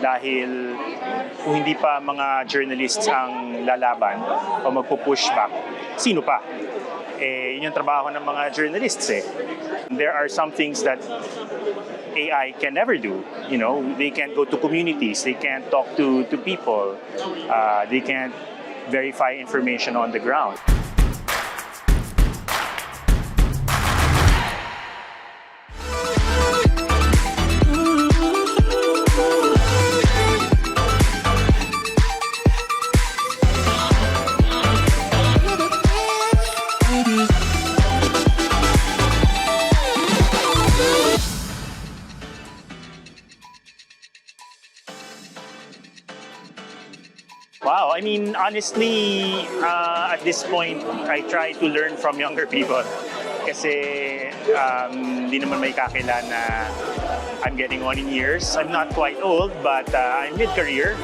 Dahil kung hindi pa mga journalists ang lalaban o magpo-push back, sino pa? Yun yung trabaho ng mga journalists eh. There are some things that AI can never do. You know, they can't go to communities, they can't talk to people, they can't verify information on the ground. Wow, I mean, honestly, at this point, I try to learn from younger people. Kasi hindi naman may kakilan na I'm getting on in years. I'm not quite old, but I'm mid-career.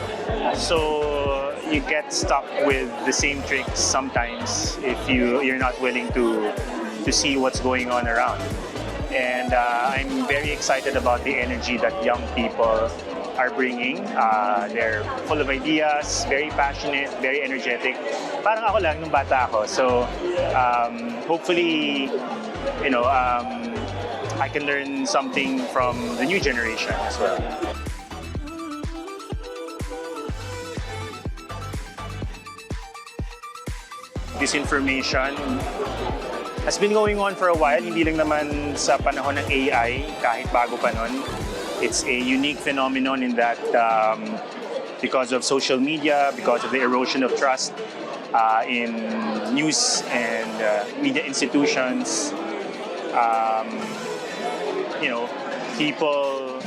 So you get stuck with the same tricks sometimes if you're not willing to see what's going on around. And I'm very excited about the energy that young people are bringing. They're full of ideas, very passionate, very energetic. Parang ako lang nung bata ako. So hopefully, you know, I can learn something from the new generation as well. Disinformation has been going on for a while, hindi lang naman sa panahon ng AI, kahit bago pa nun. It's a unique phenomenon in that because of social media, because of the erosion of trust in news and media institutions, you know, people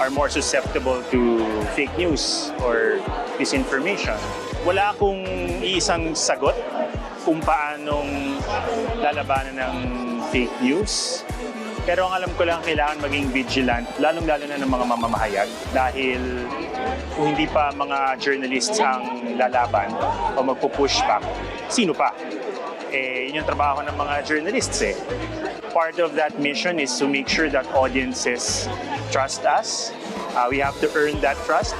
are more susceptible to fake news or disinformation. Wala akong iisang sagot kung paanong lalabanan ng fake news. Pero ang alam ko lang, kailangan maging vigilant, lalong-lalo na ng mga mamamahayag. Dahil kung hindi pa mga journalists ang lalaban o magpo-push back, sino pa? Yun yung trabaho ng mga journalists eh. Part of that mission is to make sure that audiences trust us. We have to earn that trust.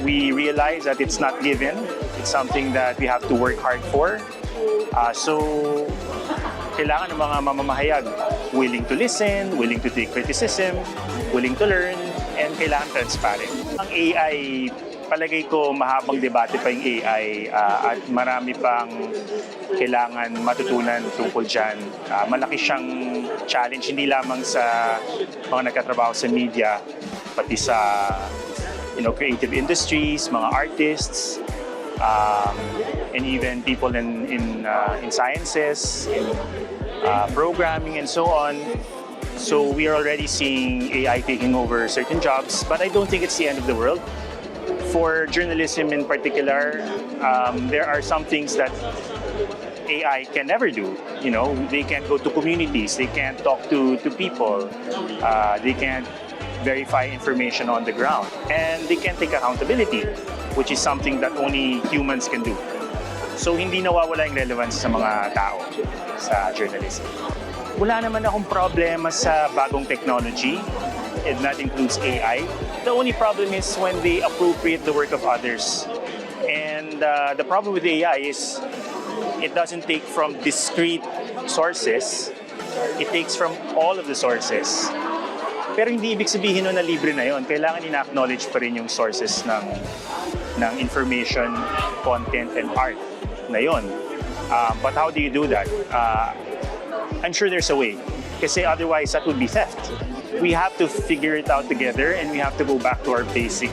We realize that it's not given. It's something that we have to work hard for. So, kailangan ng mga mamamahayag willing to listen, willing to take criticism, willing to learn, and kailangan transparent. Ang AI, palagay ko mahabang debate pa yung AI at marami pang kailangan matutunan tungkol dyan. Malaki siyang challenge, hindi lamang sa mga nagkatrabaho sa media, pati sa creative industries, mga artists, and even people in sciences, in programming, and so on. So we are already seeing AI taking over certain jobs, but I don't think it's the end of the world. For journalism in particular, there are some things that AI can never do. You know, they can't go to communities, they can't talk to people, they can't verify information on the ground, and they can't take accountability, which is something that only humans can do. So hindi nawawala yung relevance sa mga tao sa journalism. Wala naman akong problema sa bagong technology, and that includes AI. The only problem is when they appropriate the work of others. And the problem with AI is it doesn't take from discrete sources, it takes from all of the sources. Pero hindi ibig sabihin na libre na yon. Kailangan ina-acknowledge pa rin yung sources ng information, content, and art na yon. But how do you do that? I'm sure there's a way. Kasi otherwise, that would be theft. We have to figure it out together, and we have to go back to our basic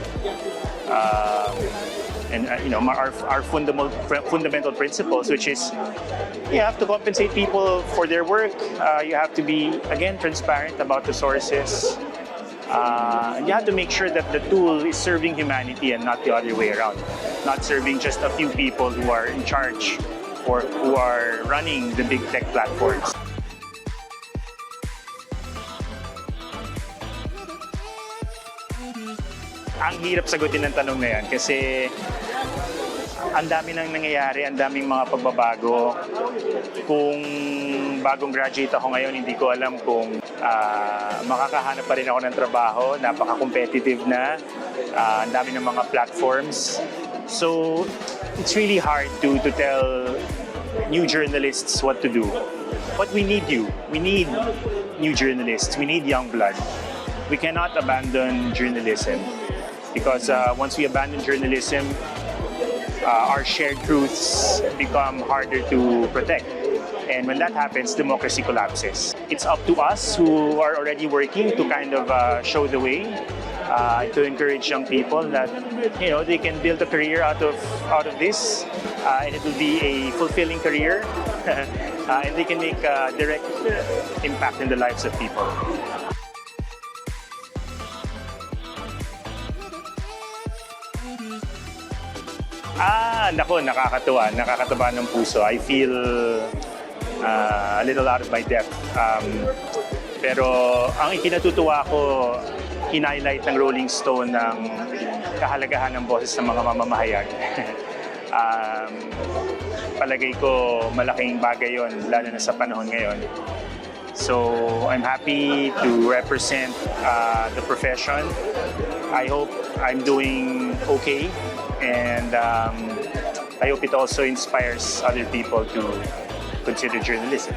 our fundamental principles, which is you have to compensate people for their work. You have to be, again, transparent about the sources. And you have to make sure that the tool is serving humanity and not the other way around. Not serving just a few people who are in charge or who are running the big tech platforms. Ang hirap sagutin ng tanong na yan kasi ang dami nang nangyayari, ang daming mga pagbabago. Kung bagong graduate ako ngayon, hindi ko alam kung Makakahanap pa rin ako ng trabaho, napaka-competitive na, ang dami ng mga platforms. So, it's really hard to tell new journalists what to do. But we need you. We need new journalists. We need young blood. We cannot abandon journalism because once we abandon journalism, our shared truths become harder to protect. And when that happens, democracy collapses. It's up to us who are already working to kind of show the way, to encourage young people that they can build a career out of this, and it will be a fulfilling career, and they can make a direct impact in the lives of people. Nako, nakakatuwa ng puso. I feel a little out of my depth. Pero ang ikinatutuwa ko, hin-highlight ng Rolling Stone ng kahalagahan ng boses ng mga mamamahayag. Palagay ko malaking bagay yon, lalo na sa panahon ngayon. So I'm happy to represent the profession. I hope I'm doing okay, and I hope it also inspires other people to consider journalism.